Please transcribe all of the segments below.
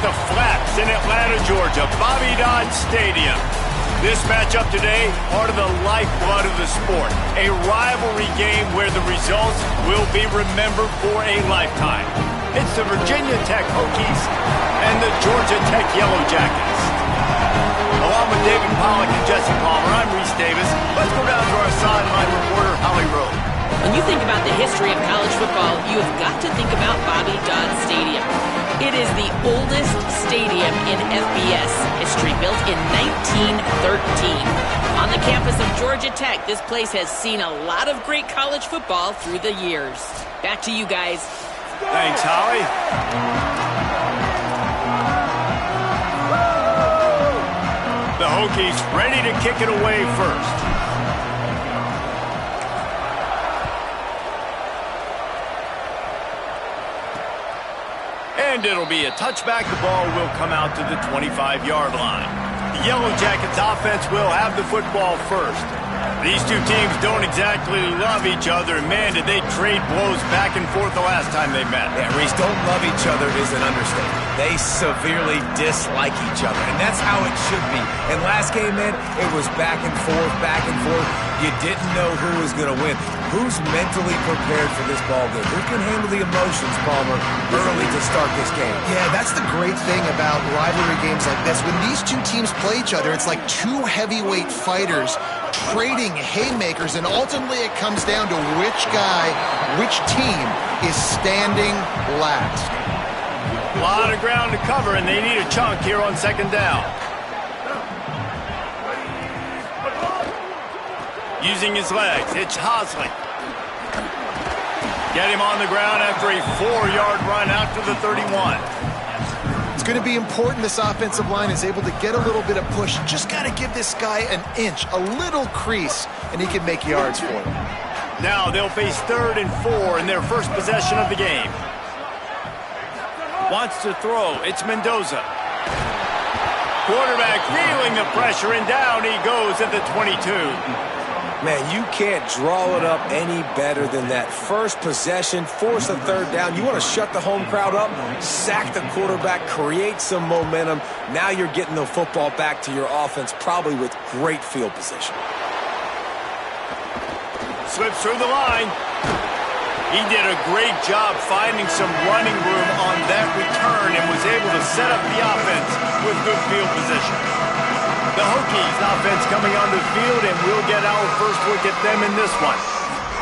the Flats in Atlanta, Georgia, Bobby Dodd Stadium. This matchup today, part of the lifeblood of the sport. A rivalry game where the results will be remembered for a lifetime. It's the Virginia Tech Hokies and the Georgia Tech Yellow Jackets. Along with David Pollack and Jesse Palmer, I'm Reese Davis. Let's go down to our sideline reporter, Holly Rowe. When you think about the history of college football, you have got to think about Bobby Dodd Stadium. It is the oldest stadium in FBS history, built in 1913. On the campus of Georgia Tech, this place has seen a lot of great college football through the years. Back to you guys. Thanks, Holly. The Hokies ready to kick it away first. And it'll be a touchback. The ball will come out to the 25-yard line. The Yellow Jackets offense will have the football first. These two teams don't exactly love each other. Man, did they trade blows back and forth the last time they met. Yeah, Reese, don't love each other is an understatement. They severely dislike each other, and that's how it should be. And last game, man, it was back and forth, back and forth. You didn't know who was going to win. Who's mentally prepared for this ball game? Who can handle the emotions, Palmer, early to start this game? Yeah, that's the great thing about rivalry games like this. When these two teams play each other, it's like two heavyweight fighters trading haymakers, and ultimately it comes down to which team is standing last. A lot of ground to cover, and they need a chunk here on second down. Using his legs, it's Hosley. Get him on the ground after a 4-yard run out to the 31. It's going to be important this offensive line is able to get a little bit of push. Just got to give this guy an inch, a little crease, and he can make yards for him. Now they'll face 3rd and 4 in their first possession of the game. Wants to throw. It's Mendoza. Quarterback feeling the pressure, and down he goes at the 22. Man, you can't draw it up any better than that. First possession, force a 3rd down. You want to shut the home crowd up, sack the quarterback, create some momentum. Now you're getting the football back to your offense, probably with great field position. Slips through the line. He did a great job finding some running room on that return and was able to set up the offense with good field position. The Hokies offense coming onto the field, and we'll get our first look at them in this one.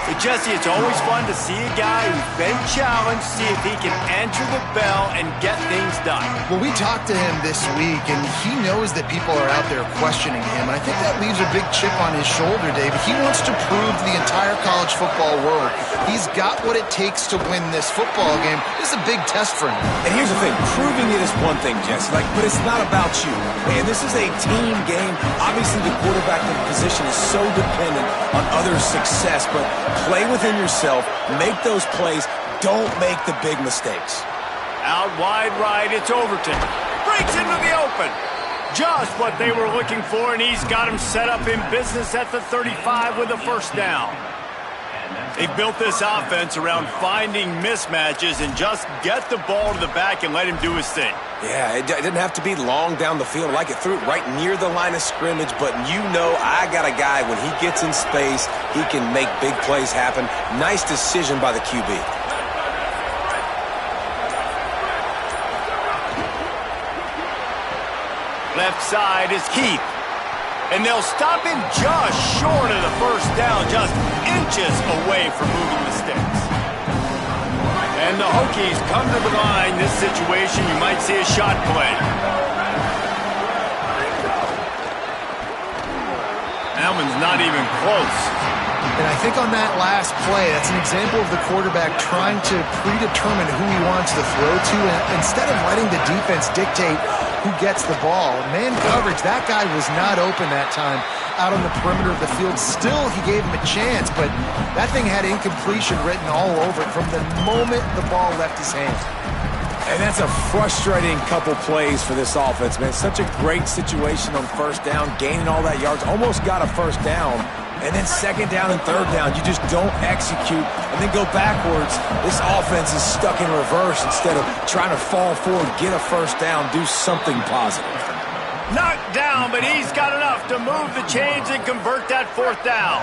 So, Jesse, it's always fun to see a guy who's been challenged, see if he can answer the bell and get things done. Well, we talked to him this week, and he knows that people are out there questioning him. And I think that leaves a big chip on his shoulder, David. He wants to prove to the entire college football world he's got what it takes to win this football game. This is a big test for him. And here's the thing. Proving it is one thing, Jesse, but it's not about you. Man, this is a team game. Obviously, the quarterback position is so dependent on others' success, but play within yourself, make those plays, don't make the big mistakes. Out wide right, it's Overton. Breaks into the open. Just what they were looking for, and he's got him set up in business at the 35 with a 1st down. They've built this offense around finding mismatches and just get the ball to the back and let him do his thing. Yeah, it didn't have to be long down the field. Like it threw it right near the line of scrimmage, but you know I got a guy, when he gets in space, he can make big plays happen. Nice decision by the QB. Left side is Keith. And they'll stop him just short of the 1st down, just inches away from moving the sticks. And the Hokies come to the line. This situation, you might see a shot play. That one's not even close. And I think on that last play, that's an example of the quarterback trying to predetermine who he wants to throw to, and instead of letting the defense dictate who gets the ball. Man coverage, that guy was not open that time out on the perimeter of the field. Still, he gave him a chance, but that thing had incompletion written all over it from the moment the ball left his hand. And that's a frustrating couple plays for this offense, man. Such a great situation on 1st down, gaining all that yards, almost got a 1st down. And then second down and third down, you just don't execute and then go backwards. This offense is stuck in reverse instead of trying to fall forward, get a first down, do something positive. Knocked down, but he's got enough to move the chains and convert that fourth down.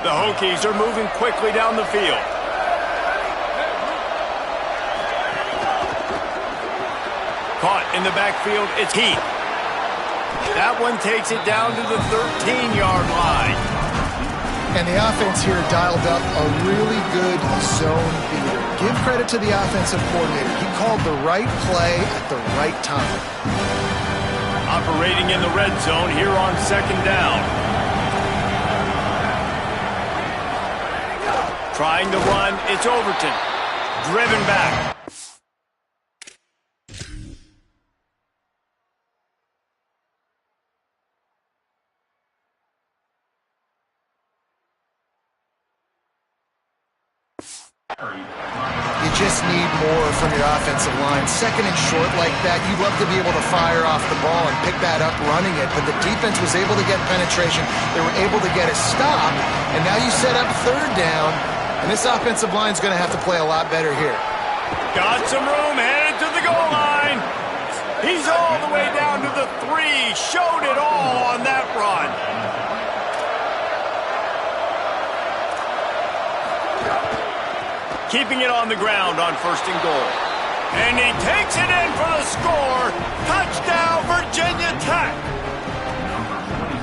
The Hokies are moving quickly down the field. Caught in the backfield, it's Heath. That one takes it down to the 13-yard line. And the offense here dialed up a really good zone beater. Give credit to the offensive coordinator. He called the right play at the right time. Operating in the red zone here on second down. Trying to run, it's Overton. Driven back. You just need more from your offensive line. Second and short like that, you'd love to be able to fire off the ball and pick that up running it, but the defense was able to get penetration. They were able to get a stop, and now you set up third down, and this offensive line's going to have to play a lot better here. Got some room, headed to the goal line. He's all the way down to the 3. Showed it all on that run. Keeping it on the ground on first and goal. And he takes it in for the score. Touchdown, Virginia Tech.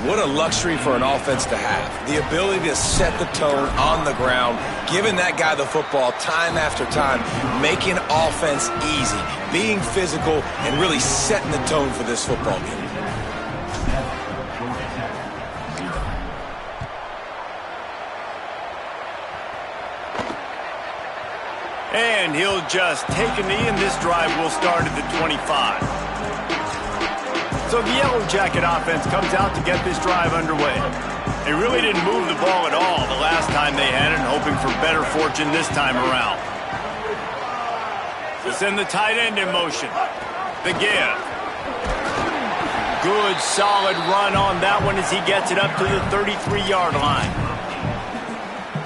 What a luxury for an offense to have. The ability to set the tone on the ground, giving that guy the football time after time, making offense easy, being physical, and really setting the tone for this football game. And he'll just take a knee, and this drive will start at the 25. So the Yellow Jacket offense comes out to get this drive underway. They really didn't move the ball at all the last time they had it, hoping for better fortune this time around. To send the tight end in motion. The give. Good, solid run on that one as he gets it up to the 33-yard line.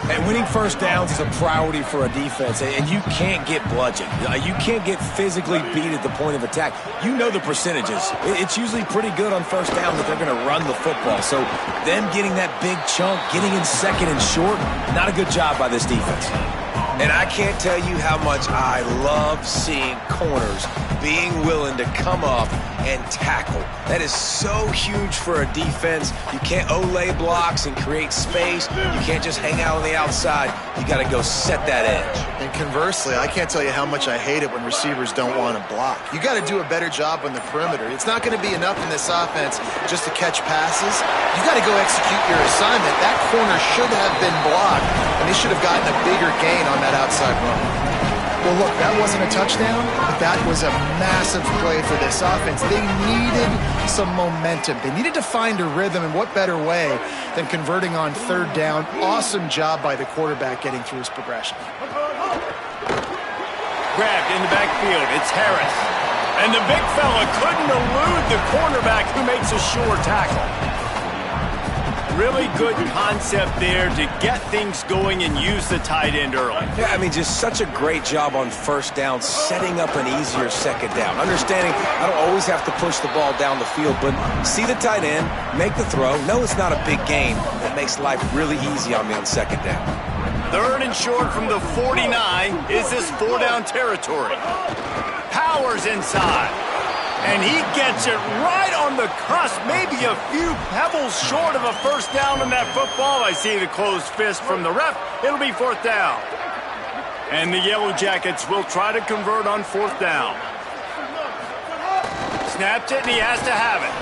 And winning first downs is a priority for a defense, and you can't get bludgeoned. You can't get physically beat at the point of attack. You know the percentages. It's usually pretty good on first down that they're going to run the football. So them getting that big chunk, getting in second and short, not a good job by this defense. And I can't tell you how much I love seeing corners being willing to come up and tackle. That is so huge for a defense. You can't olay blocks and create space. You can't just hang out on the outside. You got to go set that edge. And conversely, I can't tell you how much I hate it when receivers don't want to block. You got to do a better job on the perimeter. It's not going to be enough in this offense just to catch passes. You got to go execute your assignment. That corner should have been blocked, and they should have gotten a bigger gain on that outside run. Well, look, that wasn't a touchdown, but that was a massive play for this offense. They needed some momentum. They needed to find a rhythm, and what better way than converting on third down. Awesome job by the quarterback getting through his progression. Grabbed in the backfield, it's Harris. And the big fella couldn't elude the cornerback who makes a sure tackle. Really good concept there to get things going and use the tight end early. Yeah, I mean, just such a great job on first down, setting up an easier second down. Understanding I don't always have to push the ball down the field, but see the tight end, make the throw. No, it's not a big gain. That makes life really easy on me on second down. Third and short from the 49 is this 4-down territory. Powers inside. And he gets it right on the cusp, maybe a few pebbles short of a first down on that football. I see the closed fist from the ref. It'll be fourth down. And the Yellow Jackets will try to convert on fourth down. Snapped it, and he has to have it.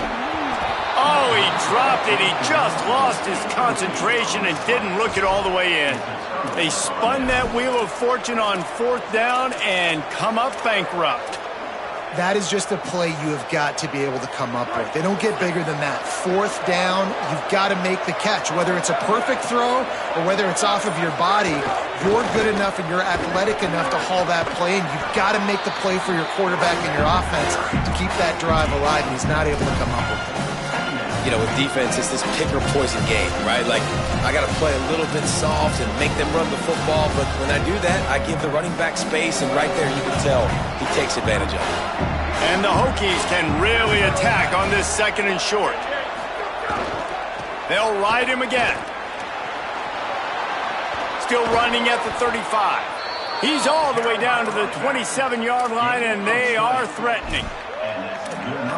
Oh, he dropped it. He just lost his concentration and didn't look it all the way in. They spun that wheel of fortune on fourth down and come up bankrupt. That is just a play you have got to be able to come up with. They don't get bigger than that. Fourth down, you've got to make the catch. Whether it's a perfect throw or whether it's off of your body, you're good enough and you're athletic enough to haul that play, and you've got to make the play for your quarterback and your offense to keep that drive alive, and he's not able to come up with it. with defense, it's this pick or poison game, right? Like, I got to play a little bit soft and make them run the football, but when I do that, I give the running back space, and right there you can tell he takes advantage of it. And the Hokies can really attack on this 2nd and short. They'll ride him again. Still running at the 35. He's all the way down to the 27-yard line, and they are threatening.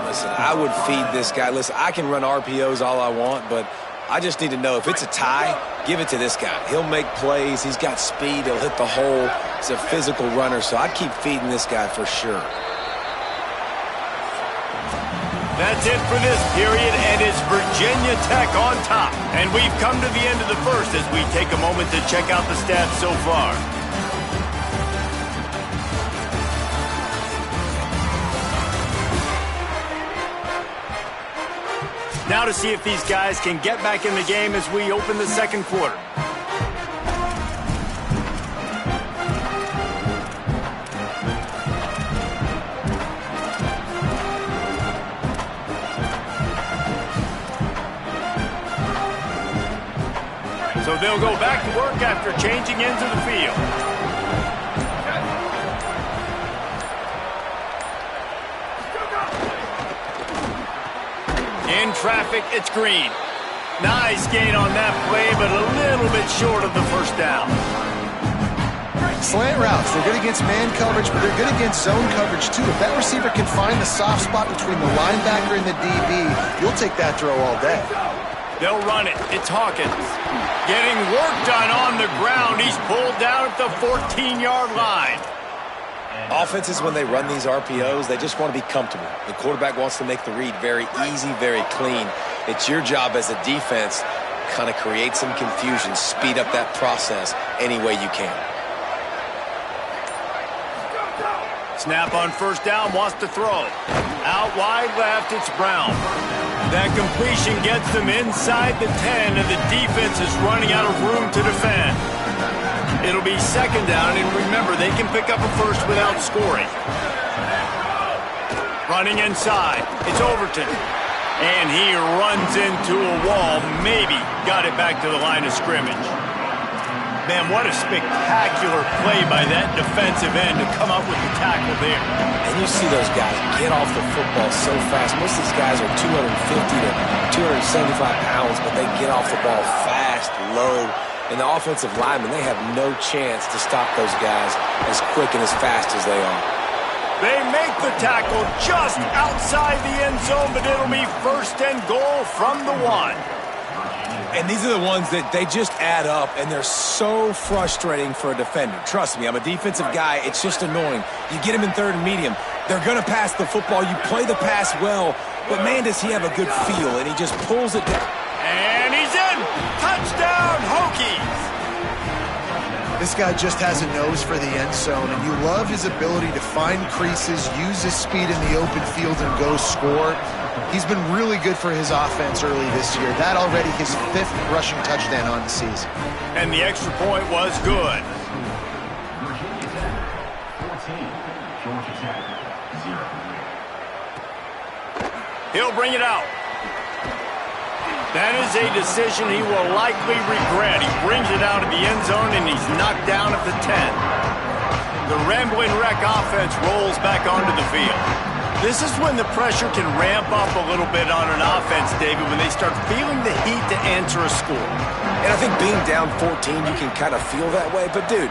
Listen, I would feed this guy. Listen, I can run RPOs all I want, but I just need to know if it's a tie, give it to this guy. He'll make plays. He's got speed. He'll hit the hole. He's a physical runner, so I'd keep feeding this guy for sure. That's it for this period, and it's Virginia Tech on top. And we've come to the end of the first as we take a moment to check out the stats so far. Now to see if these guys can get back in the game as we open the 2nd quarter. So they'll go back to work after changing into the field. In traffic, it's Green. Nice gain on that play, but a little bit short of the first down. Slant routes, they're good against man coverage, but they're good against zone coverage too. If that receiver can find the soft spot between the linebacker and the DB, you'll take that throw all day. They'll run it. It's Hawkins. Getting work done on the ground. He's pulled down at the 14-yard line. Offenses, when they run these RPOs, they just want to be comfortable. The quarterback wants to make the read very easy, very clean. It's your job as a defense, kind of create some confusion, speed up that process any way you can. Snap on first down, wants to throw. Out wide left, it's Brown. That completion gets them inside the 10, and the defense is running out of room to defend. It'll be 2nd down, and remember, they can pick up a first without scoring. Running inside, it's Overton. And he runs into a wall, maybe got it back to the line of scrimmage. Man, what a spectacular play by that defensive end to come up with the tackle there. And you see those guys get off the football so fast. Most of these guys are 250 to 275 pounds, but they get off the ball fast, low. And the offensive linemen, they have no chance to stop those guys as quick and as fast as they are. They make the tackle just outside the end zone, but it'll be 1st and goal from the 1. And these are the ones that they just add up, and they're so frustrating for a defender. Trust me, I'm a defensive guy. It's just annoying. You get him in 3rd and medium. They're going to pass the football. You play the pass well, but man, does he have a good feel, and he just pulls it down. And he's in! Touchdown, Hokies! This guy just has a nose for the end zone, and you love his ability to find creases, use his speed in the open field, and go score. He's been really good for his offense early this year. That already his 5th rushing touchdown on the season. And the extra point was good. He'll bring it out. That is a decision he will likely regret. He brings it out of the end zone, and he's knocked down at the 10. The Rambling Wreck offense rolls back onto the field. This is when the pressure can ramp up a little bit on an offense, David, when they start feeling the heat to answer a score. And I think being down 14, you can kind of feel that way. But, dude,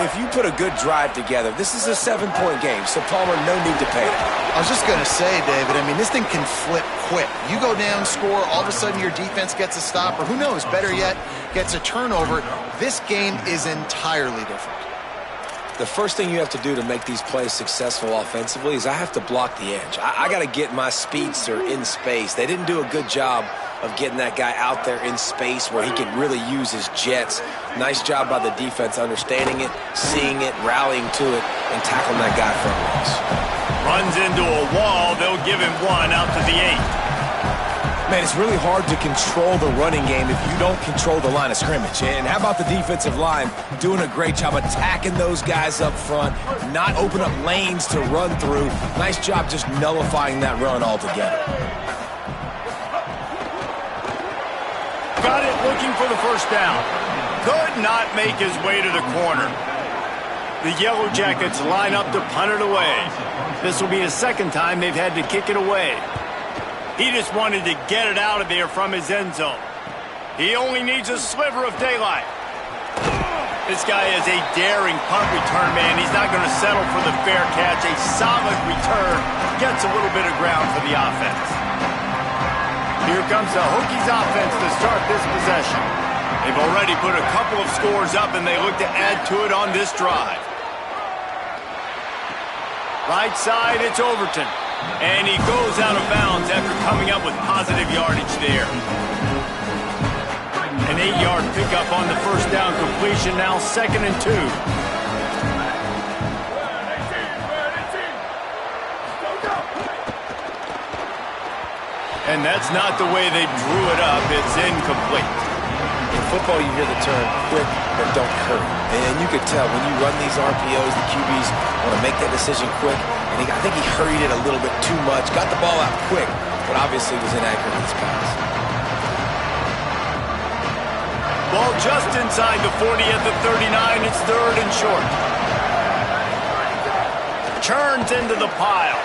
if you put a good drive together, this is a 7-point game, so Palmer, no need to panic. I was just going to say, David, I mean, this thing can flip quick. You go down, score, all of a sudden your defense gets a stop, or who knows, better yet, gets a turnover. This game is entirely different. The first thing you have to do to make these plays successful offensively is I have to block the edge. I got to get my speedster in space. They didn't do a good job of getting that guy out there in space where he could really use his jets. Nice job by the defense understanding it, seeing it, rallying to it, and tackling that guy for a loss. Runs into a wall. They'll give him 1 out to the 8. Man, it's really hard to control the running game if you don't control the line of scrimmage. And how about the defensive line doing a great job attacking those guys up front, not open up lanes to run through. Nice job just nullifying that run altogether. got it, looking for the first down. Could not make his way to the corner. The Yellow Jackets line up to punt it away. This will be the second time they've had to kick it away. He just wanted to get it out of there from his end zone. He only needs a sliver of daylight. This guy is a daring punt return man. He's not going to settle for the fair catch. A solid return gets a little bit of ground for the offense. Here comes the Hokies offense to start this possession. They've already put a couple of scores up, and they look to add to it on this drive. Right side, it's Overton. And he goes out of bounds after coming up with positive yardage there. An 8-yard pickup on the first down completion, now 2nd and 2. And that's not the way they drew it up. It's incomplete. In football, you hear the term quick but don't hurry. And you can tell when you run these RPOs, the QBs want to make that decision quick. And I think he hurried it a little bit too much. Got the ball out quick, but obviously was inaccurate in his pass. Ball just inside the 40 at the 39. It's 3rd and short. Churns into the pile.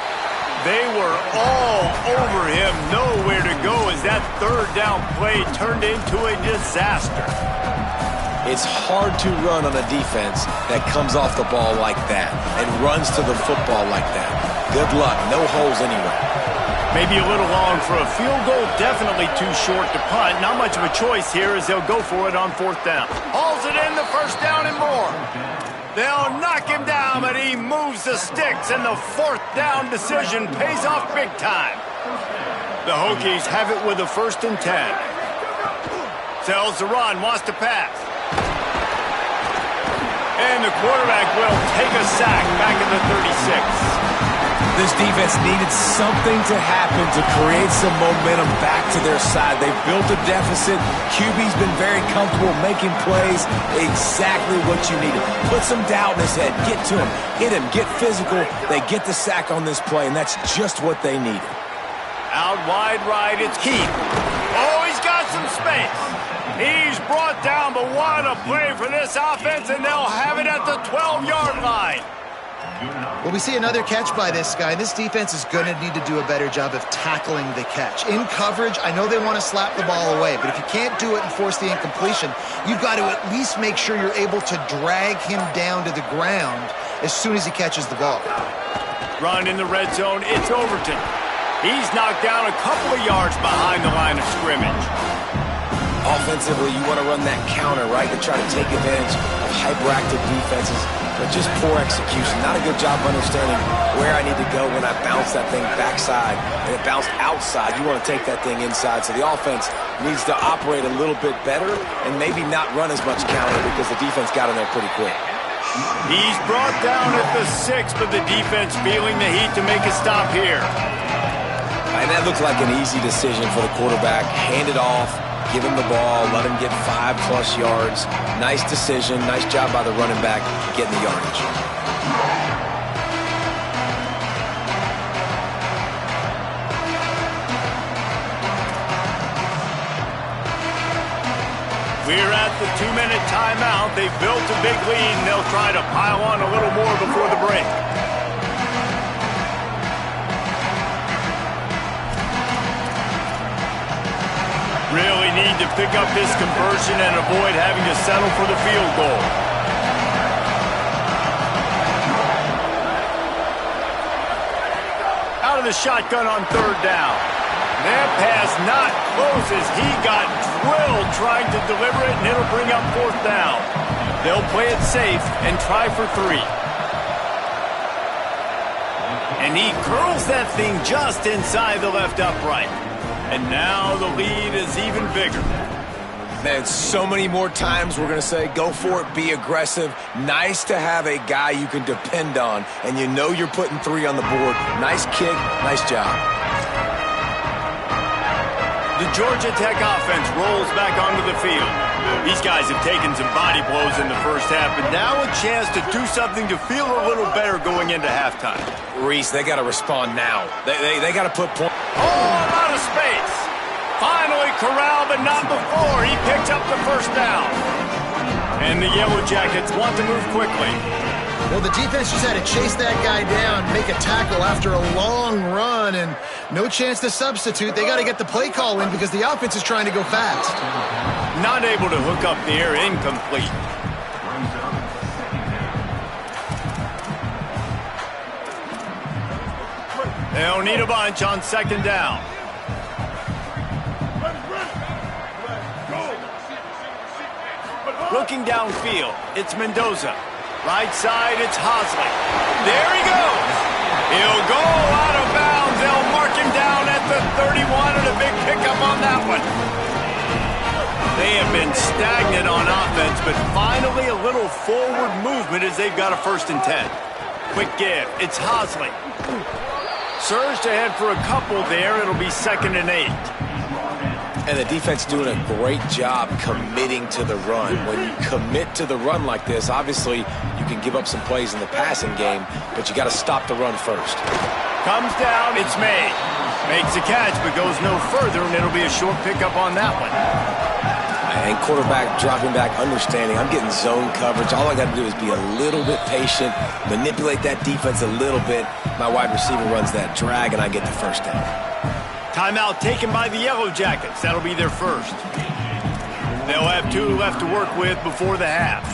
They were all over him. Nowhere to go as that 3rd down play turned into a disaster. It's hard to run on a defense that comes off the ball like that and runs to the football like that. Good luck. No holes anywhere. Maybe a little long for a field goal. Definitely too short to punt. Not much of a choice here as they'll go for it on 4th down. Hauls it in, the first down and more. They'll knock him down, but he moves the sticks, and the 4th down decision pays off big time. The Hokies have it with a 1st and 10. Tells the run, wants to pass. And the quarterback will take a sack back at the 36. This defense needed something to happen to create some momentum back to their side. They've built a deficit. QB's been very comfortable making plays. Exactly what you needed. Put some doubt in his head. Get to him. Hit him. Get physical. They get the sack on this play, and that's just what they needed. Out wide right, it's Heath. Oh, he's got some space. He's brought down, but what a play for this offense, and they'll have it at the 12-yard line. Well, we see another catch by this guy. This defense is going to need to do a better job of tackling the catch. In coverage, I know they want to slap the ball away, but if you can't do it and force the incompletion, you've got to at least make sure you're able to drag him down to the ground as soon as he catches the ball. Run in the red zone, it's Overton. He's knocked down a couple of yards behind the line of scrimmage. Offensively, you want to run that counter, right, to try to take advantage of hyperactive defenses, but just poor execution. Not a good job of understanding where I need to go when I bounce that thing backside, and it bounced outside. You want to take that thing inside, so the offense needs to operate a little bit better and maybe not run as much counter because the defense got in there pretty quick. He's brought down at the 6, but the defense feeling the heat to make a stop here. And that looked like an easy decision for the quarterback. Hand it off. Give him the ball, let him get 5+ yards. Nice decision, nice job by the running back getting the yardage. We're at the 2-minute timeout. They've built a big lead, and they'll try to pile on a little more before the break. Really need to pick up this conversion and avoid having to settle for the field goal. Out of the shotgun on 3rd down. That pass not close as he got drilled trying to deliver it, and it'll bring up 4th down. They'll play it safe and try for 3. And he curls that thing just inside the left upright. And now the lead is even bigger. Man, so many more times we're going to say, go for it, be aggressive. Nice to have a guy you can depend on, and you know you're putting 3 on the board. Nice kick, nice job. The Georgia Tech offense rolls back onto the field. These guys have taken some body blows in the first half, but now a chance to do something to feel a little better going into halftime. Reese, they got to respond now. They got to put points. Oh, I'm out of space. Finally corral, but not before. He picks up the first down. And the Yellow Jackets want to move quickly. Well, the defense just had to chase that guy down, make a tackle after a long run, and no chance to substitute. They got to get the play call in because the offense is trying to go fast. Not able to hook up there, incomplete. They'll need a bunch on second down. Looking downfield, it's Mendoza. Right side, it's Hosley. There he goes. He'll go out of bounds. They'll mark him down at the 31, and a big pickup on that one. They have been stagnant on offense, but finally a little forward movement as they've got a 1st and 10. Quick give. It's Hosley. Surged ahead for a couple there. It'll be 2nd and 8. And the defense doing a great job committing to the run. When you commit to the run like this, obviously you can give up some plays in the passing game, but you got to stop the run first. Comes down, it's made. Makes a catch, but goes no further, and it'll be a short pickup on that one. And quarterback dropping back, understanding I'm getting zone coverage. All I got to do is be a little bit patient, manipulate that defense a little bit. My wide receiver runs that drag, and I get the first down. Timeout taken by the Yellow Jackets. That'll be their first. They'll have 2 left to work with before the half.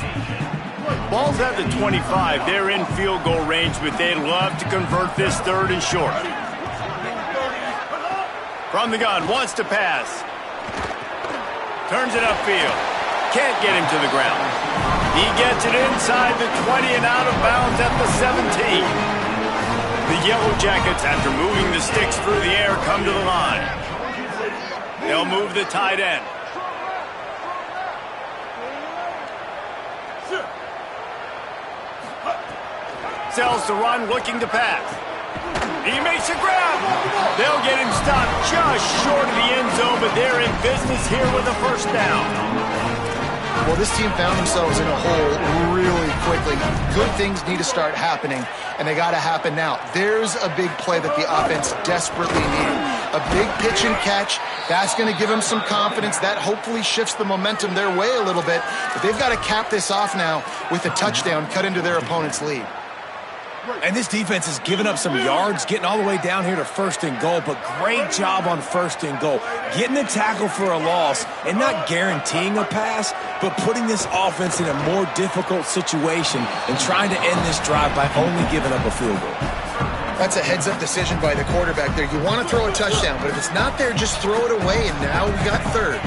Ball's at the 25. They're in field goal range, but they'd love to convert this 3rd and short. From the gun, wants to pass. Turns it upfield. Can't get him to the ground. He gets it inside the 20 and out of bounds at the 17. The Yellow Jackets, after moving the sticks through the air, come to the line. They'll move the tight end. Sells to run, looking to pass. He makes a grab. They'll get him stopped just short of the end zone, but they're in business here with a 1st down. Well, this team found themselves in a hole really quickly. Good things need to start happening, and they got to happen now. There's a big play that the offense desperately needed. A big pitch and catch. That's going to give them some confidence. That hopefully shifts the momentum their way a little bit. But they've got to cap this off now with a touchdown cut into their opponent's lead. And this defense has given up some yards, getting all the way down here to 1st and goal, but great job on 1st and goal. Getting the tackle for a loss and not guaranteeing a pass, but putting this offense in a more difficult situation and trying to end this drive by only giving up a field goal. That's a heads-up decision by the quarterback there. You want to throw a touchdown, but if it's not there, just throw it away, and now we got 3rd.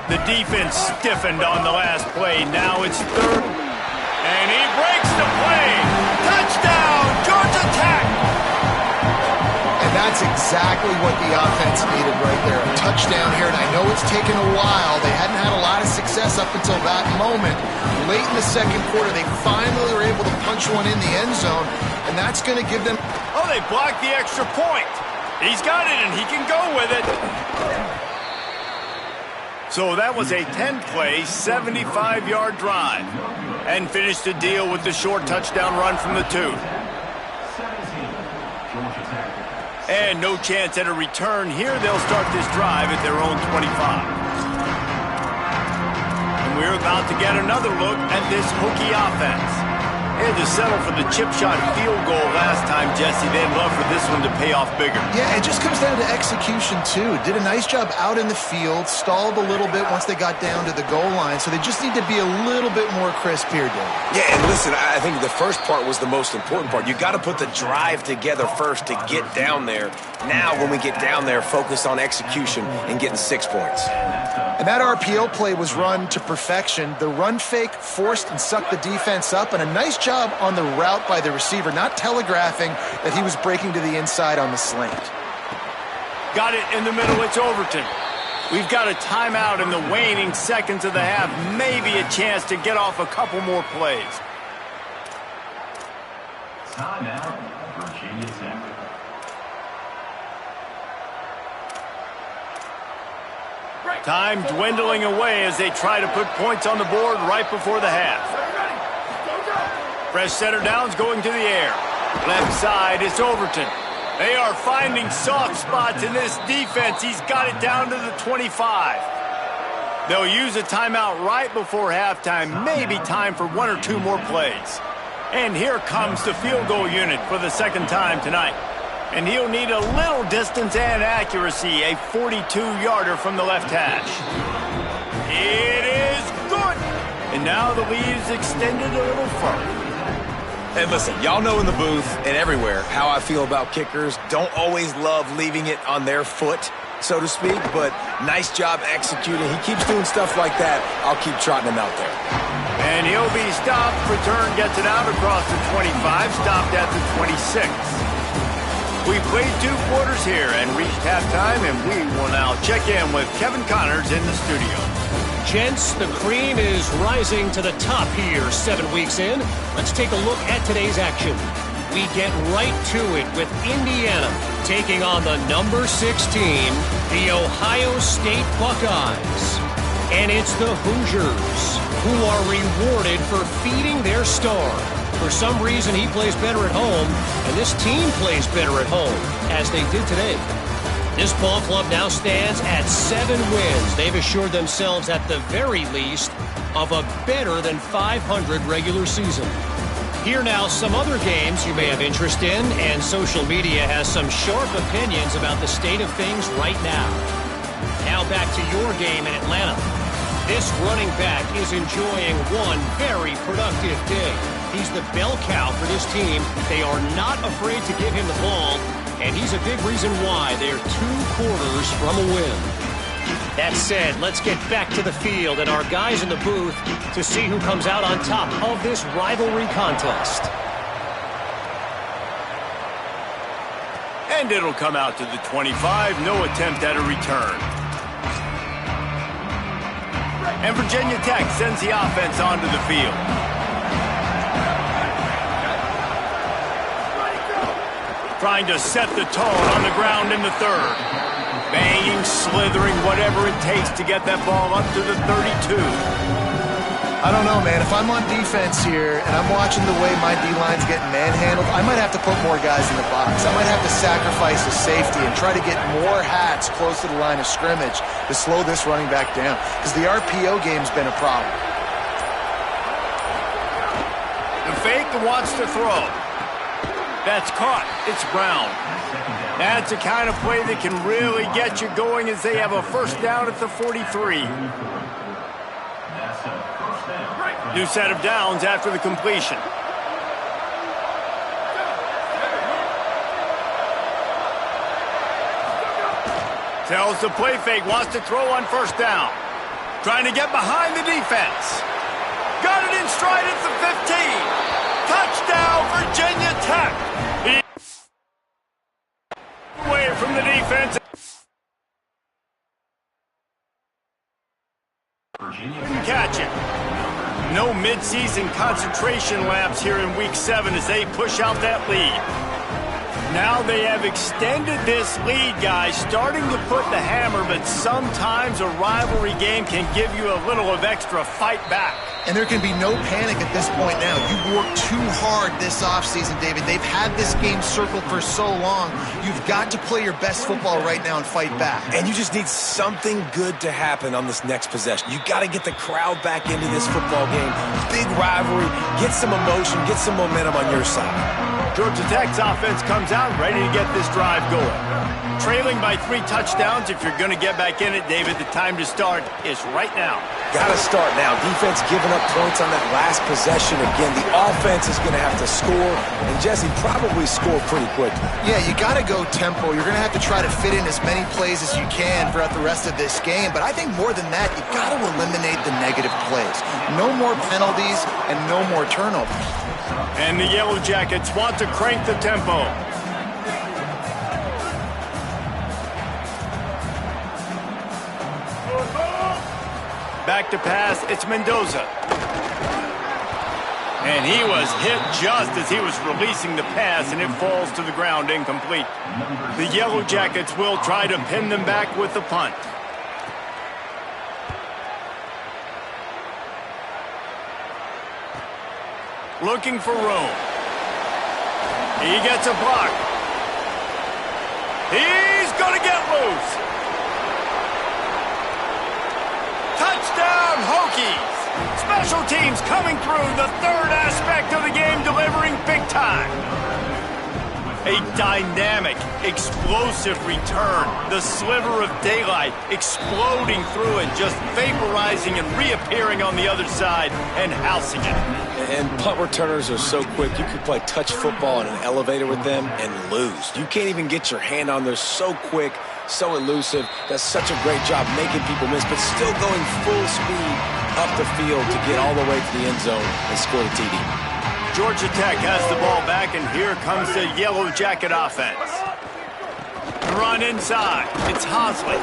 The defense stiffened on the last play. Now it's 3rd. And he breaks the play. Touchdown, Georgia Tech. And that's exactly what the offense needed right there. A touchdown here, and I know it's taken a while. They hadn't had a lot of success up until that moment. Late in the 2nd quarter, they finally were able to punch one in the end zone, and that's going to give them... Oh, they blocked the extra point. He's got it, and he can go with it. So that was a 10-play, 75-yard drive. And finished the deal with the short touchdown run from the 2. And no chance at a return here. They'll start this drive at their own 25. And we're about to get another look at this Hokie offense. They had to settle for the chip shot field goal last time, Jesse. They'd love for this one to pay off bigger. Yeah, it just comes down to execution, too. Did a nice job out in the field, stalled a little bit once they got down to the goal line, so they just need to be a little bit more crisp here, Dave. Yeah, and listen, I think the first part was the most important part. You got to put the drive together first to get down there. Now, when we get down there, focus on execution and getting 6 points. And that RPO play was run to perfection. The run fake forced and sucked the defense up, and a nice job on the route by the receiver, not telegraphing that he was breaking to the inside on the slant. Got it in the middle, it's Overton. We've got a timeout in the waning seconds of the half. Maybe a chance to get off a couple more plays. Timeout, Virginia Tech. Time dwindling away as they try to put points on the board right before the half. Fresh center downs going to the air. Left side, it's Overton. They are finding soft spots in this defense. He's got it down to the 25. They'll use a timeout right before halftime. Maybe time for 1 or 2 more plays. And here comes the field goal unit for the second time tonight. And he'll need a little distance and accuracy, a 42-yarder from the left hash. It is good. And now the lead is extended a little further. And listen, y'all know in the booth and everywhere how I feel about kickers. Don't always love leaving it on their foot, so to speak, but nice job executing. He keeps doing stuff like that. I'll keep trotting him out there. And he'll be stopped. Return gets it out across the 25, stopped at the 26. We played 2 quarters here and reached halftime, and we will now check in with Kevin Connors in the studio. Gents, the cream is rising to the top here 7 weeks in. Let's take a look at today's action. We get right to it with Indiana taking on the number 6 team, the Ohio State Buckeyes. And it's the Hoosiers who are rewarded for feeding their star. For some reason, he plays better at home, and this team plays better at home, as they did today. This ball club now stands at 7 wins. They've assured themselves, at the very least, of a better than 500 regular season. Here now, some other games you may have interest in, and social media has some sharp opinions about the state of things right now. Now back to your game in Atlanta. This running back is enjoying one very productive day. He's the bell cow for this team. They are not afraid to give him the ball, and he's a big reason why they're 2 quarters from a win. That said, let's get back to the field and our guys in the booth to see who comes out on top of this rivalry contest. And it'll come out to the 25. No attempt at a return. And Virginia Tech sends the offense onto the field. Trying to set the tone on the ground in the 3rd. Banging, slithering, whatever it takes to get that ball up to the 32. I don't know, man. If I'm on defense here and I'm watching the way my D-line's getting manhandled, I might have to put more guys in the box. I might have to sacrifice a safety and try to get more hats close to the line of scrimmage to slow this running back down, because the RPO game's been a problem. The fake wants to throw. That's caught. It's Brown. That's the kind of play that can really get you going, as they have a first down at the 43. New set of downs after the completion. Tells the play fake, wants to throw on first down. Trying to get behind the defense. Got it in stride at the 15. Touchdown, Virginia Tech. Away from the defense. Didn't catch it. No midseason concentration lapse here in Week 7 as they push out that lead. Now they have extended this lead, guys, starting to put the hammer, but sometimes a rivalry game can give you a little of extra fight back. And there can be no panic at this point now. You've worked too hard this offseason, David. They've had this game circled for so long. You've got to play your best football right now and fight back. And you just need something good to happen on this next possession. You got to get the crowd back into this football game. Big rivalry. Get some emotion. Get some momentum on your side. Georgia Tech's offense comes out ready to get this drive going. Trailing by 3 touchdowns. If you're going to get back in it, David, the time to start is right now. Got to start now. Defense giving up points on that last possession. Again, the offense is going to have to score, and Jesse probably score pretty quickly. Yeah, you got to go tempo. You're going to have to try to fit in as many plays as you can throughout the rest of this game. But I think more than that, you got to eliminate the negative plays. No more penalties and no more turnovers. And the Yellow Jackets want to crank the tempo. Back to pass, it's Mendoza. And he was hit just as he was releasing the pass, and it falls to the ground incomplete. The Yellow Jackets will try to pin them back with the punt. Looking for room. He gets a block. He's going to get loose. Touchdown, Hokies. Special teams coming through, the third aspect of the game, delivering big time. A dynamic, explosive return. The sliver of daylight exploding through and just vaporizing and reappearing on the other side and housing it. And punt returners are so quick, you could play touch football in an elevator with them and lose. You can't even get your hand on them. So quick, so elusive. Does such a great job making people miss, but still going full speed up the field to get all the way to the end zone and score the TD. Georgia Tech has the ball back, and here comes the Yellow Jacket offense. Run inside. It's Hosley.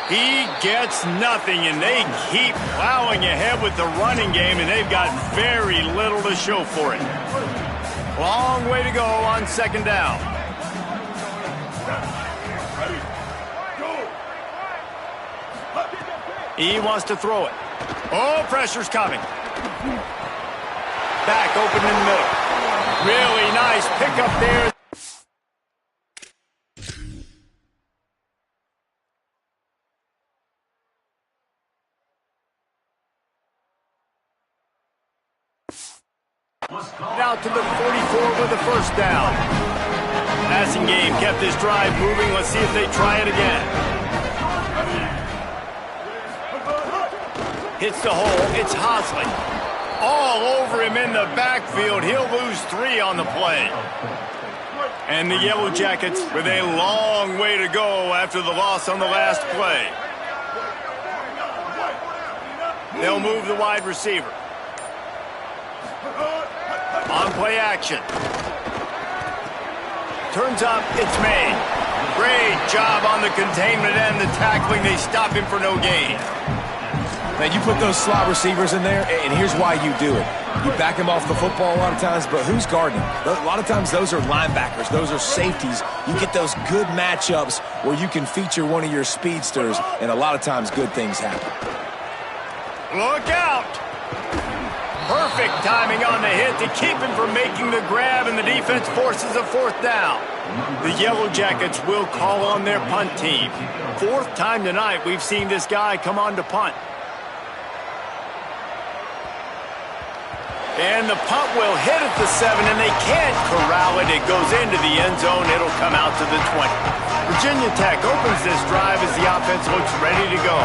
He gets nothing, and they keep plowing ahead with the running game, and they've got very little to show for it. Long way to go on second down. He wants to throw it. Oh, pressure's coming. Back open in the middle. Really nice pickup there. Out to the 44 with the first down. Passing game kept this drive moving. Let's see if they try it again. Hits the hole. It's Hosley. All over him in the backfield. He'll lose 3 on the play. And the Yellow Jackets with a long way to go after the loss on the last play. They'll move the wide receiver. On play action. Turns up, it's made. Great job on the containment and the tackling. They stop him for no gain. Now, you put those slot receivers in there, and here's why you do it. You back him off the football a lot of times, but who's guarding him? A lot of times those are linebackers. Those are safeties. You get those good matchups where you can feature one of your speedsters, and a lot of times good things happen. Look out! Perfect timing on the hit to keep him from making the grab, and the defense forces a fourth down. The Yellow Jackets will call on their punt team. 4th time tonight we've seen this guy come on to punt. And the punt will hit at the 7, and they can't corral it. It goes into the end zone. It'll come out to the 20. Virginia Tech opens this drive as the offense looks ready to go.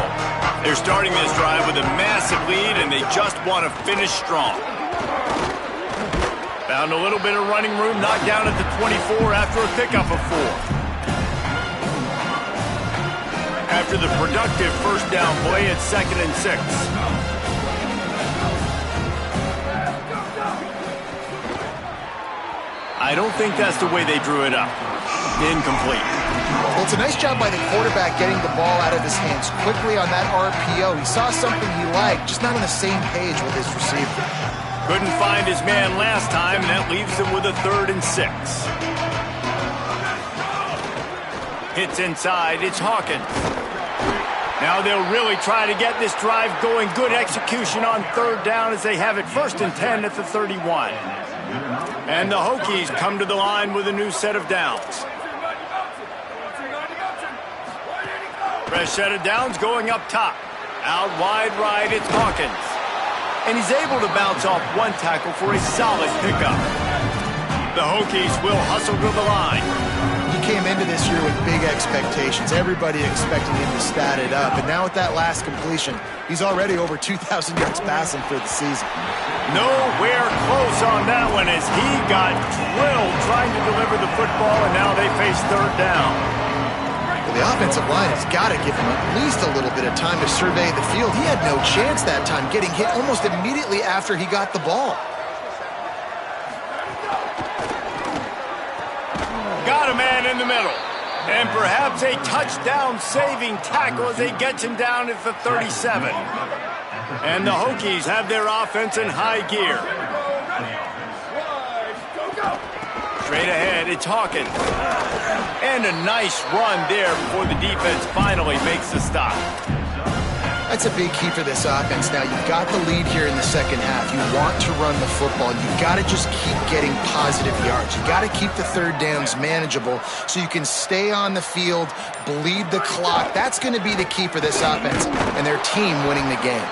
They're starting this drive with a massive lead, and they just want to finish strong. Found a little bit of running room, knocked down at the 24 after a pickup of 4. After the productive first down play, it's 2nd and 6. I don't think that's the way they drew it up. Incomplete. Well, it's a nice job by the quarterback getting the ball out of his hands quickly on that RPO. He saw something he liked, just not on the same page with his receiver. Couldn't find his man last time, and that leaves him with a 3rd and 6. Hits inside, it's Hawkins. Now they'll really try to get this drive going. Good execution on 3rd down as they have it 1st and 10 at the 31. And the Hokies come to the line with a new set of downs. Fresh set of downs going up top. Out wide right, it's Hawkins. And he's able to bounce off one tackle for a solid pickup. The Hokies will hustle to the line. He came into this year with big expectations. Everybody expecting him to stat it up. And now with that last completion, he's already over 2,000 yards passing for the season. Nowhere close on that one as he got drilled trying to deliver the football, and now they face 3rd down. Well, the offensive line has got to give him at least a little bit of time to survey the field. He had no chance that time, getting hit almost immediately after he got the ball. Got a man in the middle. And perhaps a touchdown-saving tackle as he gets him down at the 37. And the Hokies have their offense in high gear. Straight ahead, it's Hawkins. And a nice run there before the defense finally makes the stop. That's a big key for this offense. Now, you've got the lead here in the second half. You want to run the football. You've got to just keep getting positive yards. You've got to keep the third downs manageable so you can stay on the field, bleed the clock. That's going to be the key for this offense and their team winning the game.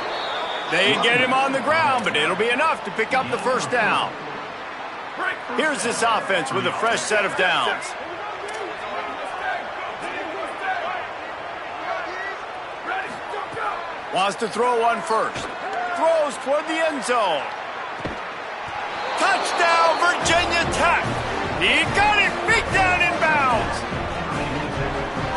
They get him on the ground, but it'll be enough to pick up the first down. Here's this offense with a fresh set of downs. Wants to throw one first. Throws toward the end zone. Touchdown, Virginia Tech. He got it. Beat down in bounds.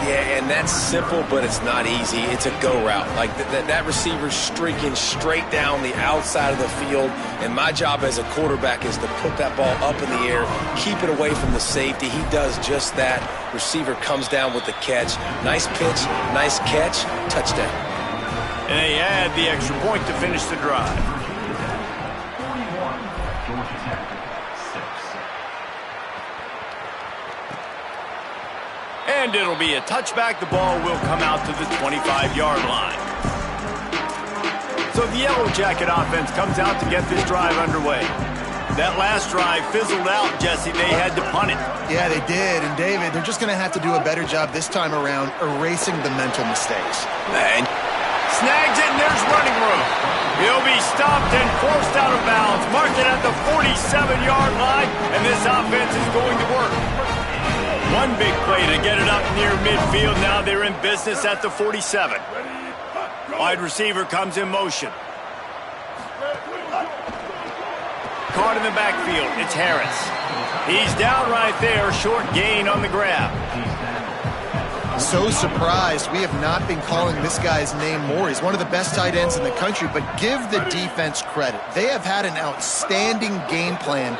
Yeah, and that's simple, but it's not easy. It's a go route. Like that receiver's streaking straight down the outside of the field, and my job as a quarterback is to put that ball up in the air, keep it away from the safety. He does just that. Receiver comes down with the catch. Nice pitch, nice catch, touchdown. And they add the extra point to finish the drive. 41, Georgia Tech, 6. And it'll be a touchback. The ball will come out to the 25-yard line. So the Yellow Jacket offense comes out to get this drive underway. That last drive fizzled out, Jesse. They had to punt it. Yeah, they did. And, David, they're just going to have to do a better job this time around erasing the mental mistakes. And snags it, and there's running room. He'll be stopped and forced out of bounds. Marked it at the 47-yard line, and this offense is going to work. One big play to get it up near midfield. Now they're in business at the 47. Wide receiver comes in motion. Caught in the backfield. It's Harris. He's down right there. Short gain on the grab. So surprised we have not been calling this guy's name more. He's one of the best tight ends in the country, but give the defense credit. They have had an outstanding game plan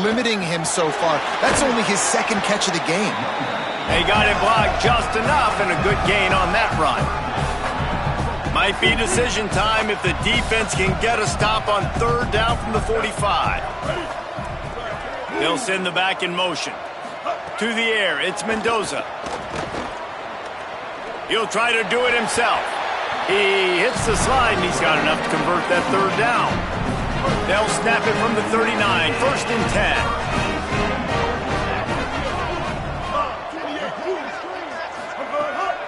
limiting him so far. That's only his second catch of the game. They got it blocked just enough, and a good gain on that run. Might be decision time if the defense can get a stop on third down from the 45. They'll send the back in motion. To the air, it's Mendoza. He'll try to do it himself. He hits the slide, and he's got enough to convert that third down. They'll snap it from the 39, first and 10.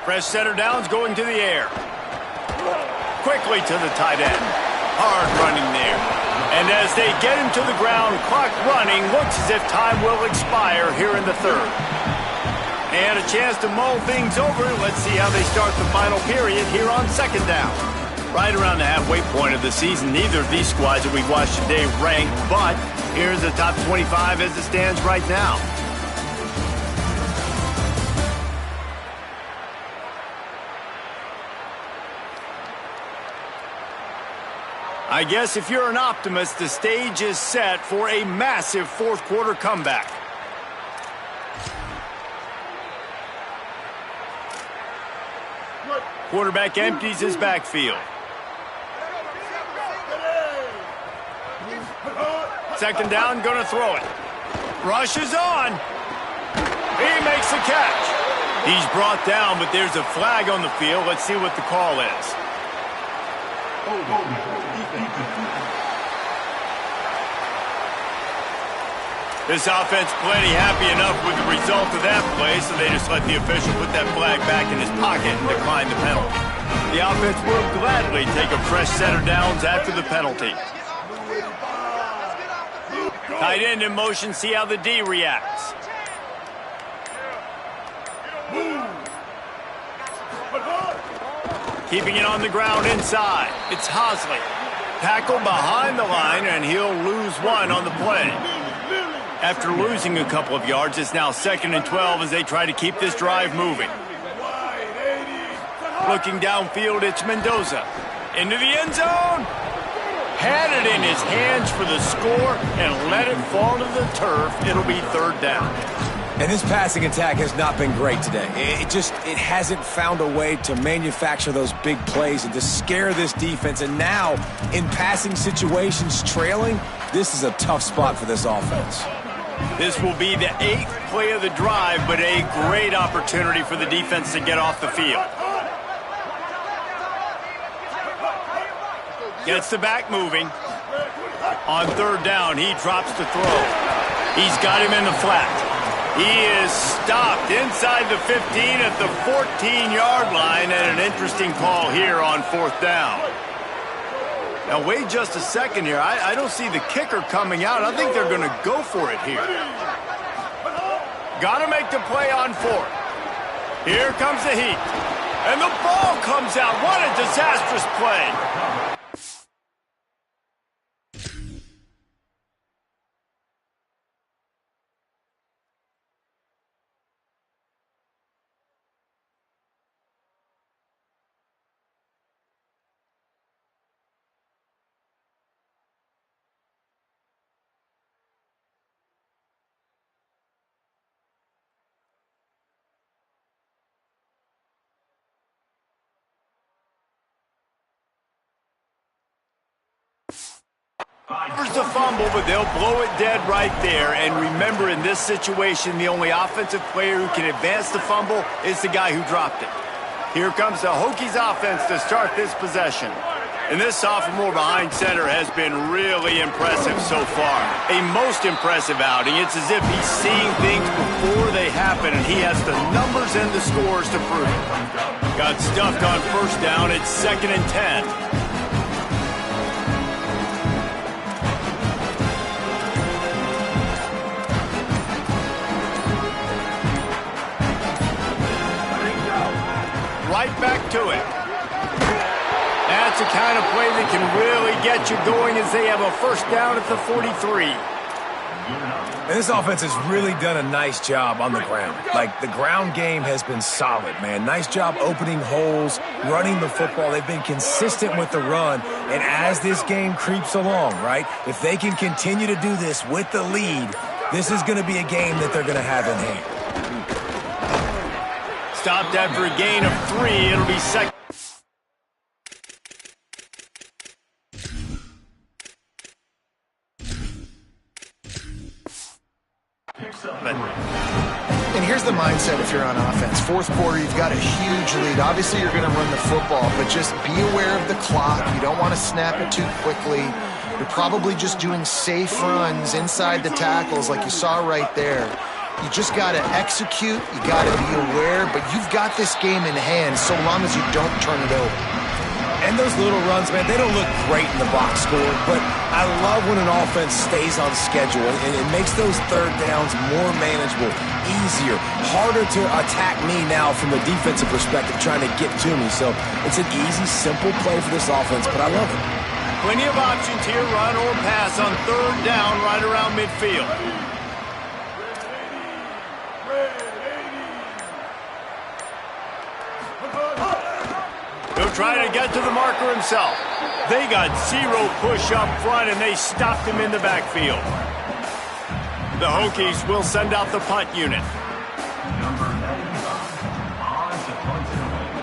Fresh setter downs going to the air. Quickly to the tight end. Hard running there. And as they get him to the ground, clock running, looks as if time will expire here in the third. And a chance to mull things over. Let's see how they start the final period here on second down. Right around the halfway point of the season, neither of these squads that we've watched today ranked, but here's the top 25 as it stands right now. I guess if you're an optimist, the stage is set for a massive fourth quarter comeback. Quarterback empties his backfield. Second down, going to throw it. Rush is on. He makes the catch. He's brought down, but there's a flag on the field. Let's see what the call is. This offense plenty happy enough with the result of that play, so they just let the official put that flag back in his pocket and decline the penalty. The offense will gladly take a fresh set of downs after the penalty. Tight end in motion, see how the D reacts. Keeping it on the ground inside. It's Hosley. Tackle behind the line, and he'll lose one on the play. After losing a couple of yards, it's now 2nd and 12 as they try to keep this drive moving. Looking downfield, it's Mendoza. Into the end zone. Had it in his hands for the score and let it fall to the turf. It'll be third down. And this passing attack has not been great today. It hasn't found a way to manufacture those big plays and to scare this defense. And now, in passing situations, trailing, this is a tough spot for this offense. This will be the 8th play of the drive, but a great opportunity for the defense to get off the field. Gets the back moving. On third down, he drops to throw. He's got him in the flat. He is stopped inside the 15 at the 14-yard line, and an interesting call here on fourth down. Now, wait just a second here. I don't see the kicker coming out. I think they're going to go for it here. Got to make the play on fourth. Here comes the heat. And the ball comes out. What a disastrous play. There's a fumble, but they'll blow it dead right there. And remember, in this situation, the only offensive player who can advance the fumble is the guy who dropped it. Here comes the Hokies offense to start this possession. And this sophomore behind center has been really impressive so far. A most impressive outing. It's as if he's seeing things before they happen, and he has the numbers and the scores to prove it. Got stuffed on first down. It's 2nd and 10. Right back to it. That's the kind of play that can really get you going as they have a first down at the 43. And this offense has really done a nice job on the ground. Like, the ground game has been solid, man. Nice job opening holes, running the football. They've been consistent with the run. And as this game creeps along, right, if they can continue to do this with the lead, this is going to be a game that they're going to have in hand. Stopped after a gain of 3. It'll be second. And here's the mindset if you're on offense. Fourth quarter, you've got a huge lead. Obviously, you're going to run the football, but just be aware of the clock. You don't want to snap it too quickly. You're probably just doing safe runs inside the tackles like you saw right there. You just got to execute, you got to be aware, but you've got this game in hand so long as you don't turn it over. And those little runs, man, they don't look great in the box score, but I love when an offense stays on schedule, and it makes those third downs more manageable, easier, harder to attack me now from a defensive perspective trying to get to me. So it's an easy, simple play for this offense, but I love it. Plenty of options here, run or pass on third down right around midfield. He'll try to get to the marker himself. They got 0 push up front, and they stopped him in the backfield. The Hokies will send out the punt unit. Number 95, on to punt it away.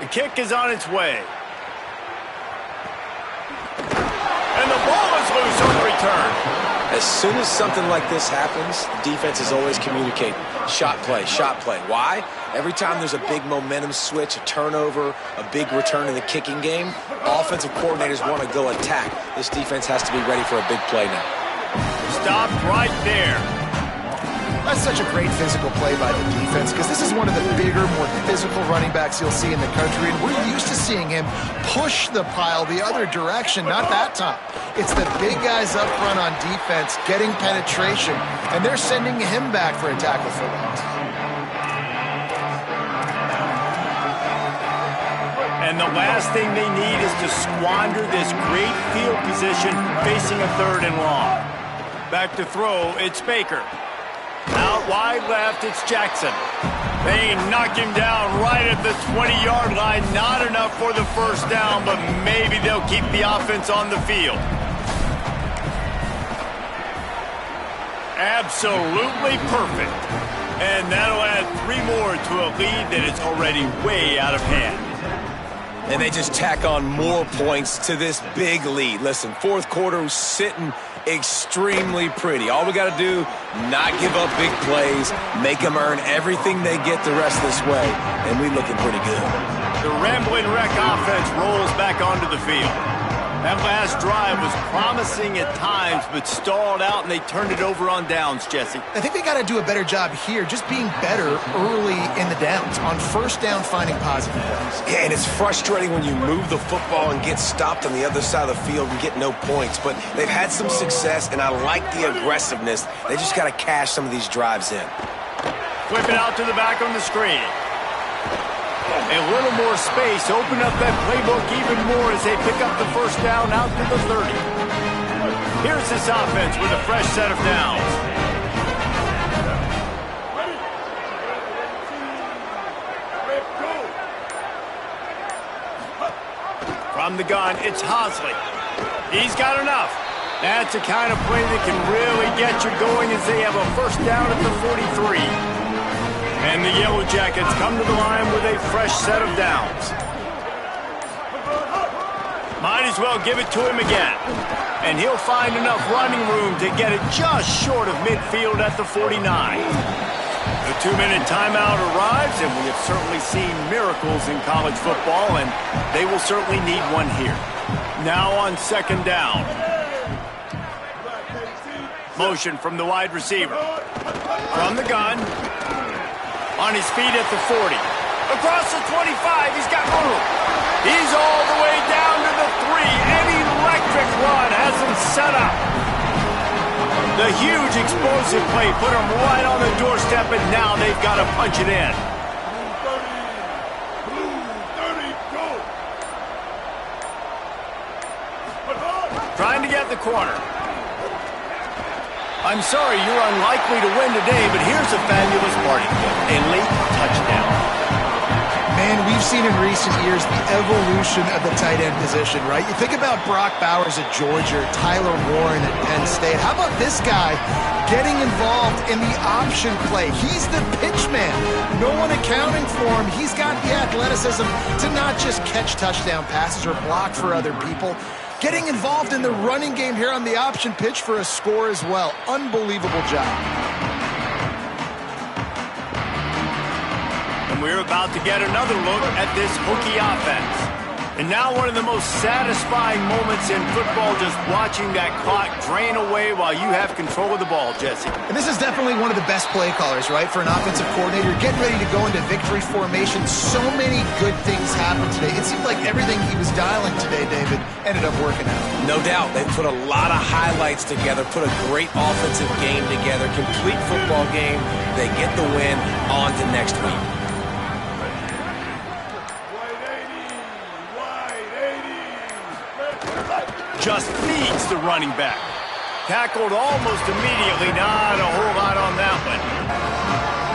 The kick is on its way. And the ball is loose on return. As soon as something like this happens, the defense is always communicating. Shot play, shot play. Why? Every time there's a big momentum switch, a turnover, a big return in the kicking game, offensive coordinators want to go attack. This defense has to be ready for a big play now. Stopped right there. That's such a great physical play by the defense because this is one of the bigger, more physical running backs you'll see in the country, and we're used to seeing him push the pile the other direction, not that time. It's the big guys up front on defense getting penetration, and they're sending him back for a tackle for loss. And the last thing they need is to squander this great field position facing a 3rd and long. Back to throw, it's Baker. Out wide left, it's Jackson. They knock him down right at the 20-yard line. Not enough for the first down, but maybe they'll keep the offense on the field. Absolutely perfect. And that'll add 3 more to a lead that is already way out of hand. And they just tack on more points to this big lead. Listen, fourth quarter was sitting extremely pretty. All we got to do, not give up big plays, make them earn everything they get the rest of this way, and we looking pretty good. The Rambling Wreck offense rolls back onto the field. That last drive was promising at times, but stalled out, and they turned it over on downs, Jesse. I think they got to do a better job here, just being better early in the downs, on first down finding positive plays. Yeah, and it's frustrating when you move the football and get stopped on the other side of the field and get no points, but they've had some success, and I like the aggressiveness. They just got to cash some of these drives in. Flip it out to the back on the screen. A little more space, open up that playbook even more as they pick up the first down out to the 30. Here's this offense with a fresh set of downs. From the gun, it's Hosley. He's got enough. That's the kind of play that can really get you going as they have a first down at the 43. And the Yellow Jackets come to the line with a fresh set of downs. Might as well give it to him again. And he'll find enough running room to get it just short of midfield at the 49. The 2-minute timeout arrives, and we have certainly seen miracles in college football, and they will certainly need one here. Now on second down. Motion from the wide receiver. From the gun. On his feet at the 40. Across the 25, he's got room. He's all the way down to the 3. An electric run has him set up. The huge explosive play put him right on the doorstep, and now they've got to punch it in. Trying to get the corner. I'm sorry you're unlikely to win today, but here's a fabulous party trick. A late touchdown. Man, we've seen in recent years the evolution of the tight end position, right? You think about Brock Bowers at Georgia, Tyler Warren at Penn State. How about this guy getting involved in the option play? He's the pitch man. No one accounting for him. He's got the athleticism to not just catch touchdown passes or block for other people. Getting involved in the running game here on the option pitch for a score as well. Unbelievable job. And we're about to get another look at this Hokie offense. And now one of the most satisfying moments in football, just watching that clock drain away while you have control of the ball, Jesse. And this is definitely one of the best play callers, right, for an offensive coordinator. Getting ready to go into victory formation. So many good things happened today. It seemed like everything he was dialing today, David, ended up working out. No doubt. They put a lot of highlights together, put a great offensive game together, complete football game. They get the win. On to next week. Just feeds the running back. Tackled almost immediately. Not a whole lot on that one.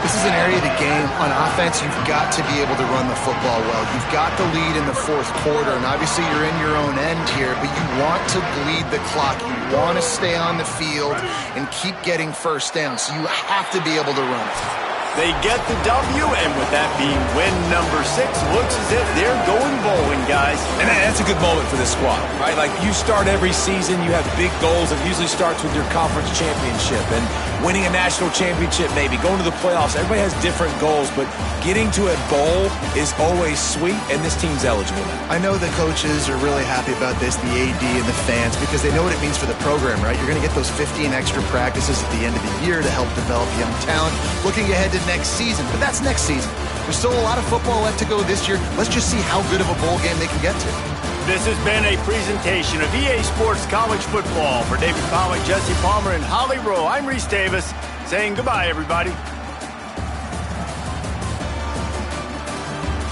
This is an area of the game on offense you've got to be able to run the football well. You've got the lead in the fourth quarter, and obviously you're in your own end here, but you want to bleed the clock. You want to stay on the field and keep getting first down, so you have to be able to run it. They get the W, and with that being win number 6, looks as if they're going bowling, guys. And that's a good moment for this squad, right? Like, you start every season, you have big goals. It usually starts with your conference championship and winning a national championship, maybe going to the playoffs. Everybody has different goals, but getting to a bowl is always sweet, and this team's eligible now. I know the coaches are really happy about this, the AD and the fans, because they know what it means for the program, right? You're going to get those 15 extra practices at the end of the year to help develop young talent. Looking ahead to next season, but that's next season. There's still a lot of football left to go this year. Let's just see how good of a bowl game they can get to. This has been a presentation of EA Sports College Football. For David Pollack, Jesse Palmer, and Holly Rowe, I'm Reese Davis saying goodbye, everybody.